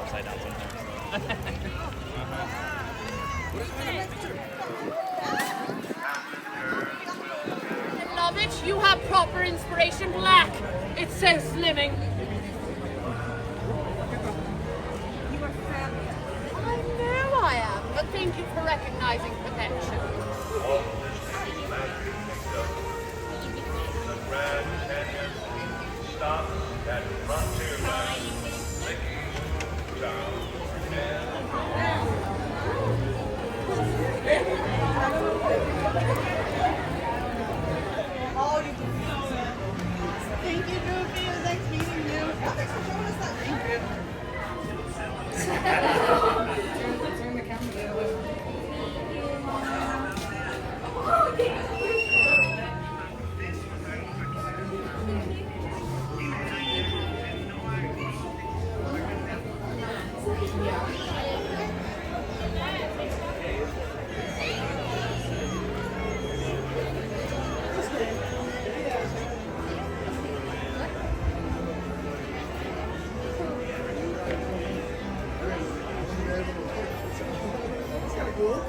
Upside down sometimes. I love it. You have proper inspiration. Black. It's so slimming. I know I am, but thank you for recognizing potential. Stop at front two. Mickey, down, Thank you, Goofy. It was nice meeting you. Thanks for showing us that. Thank you. Turn the camera the other way. Cool.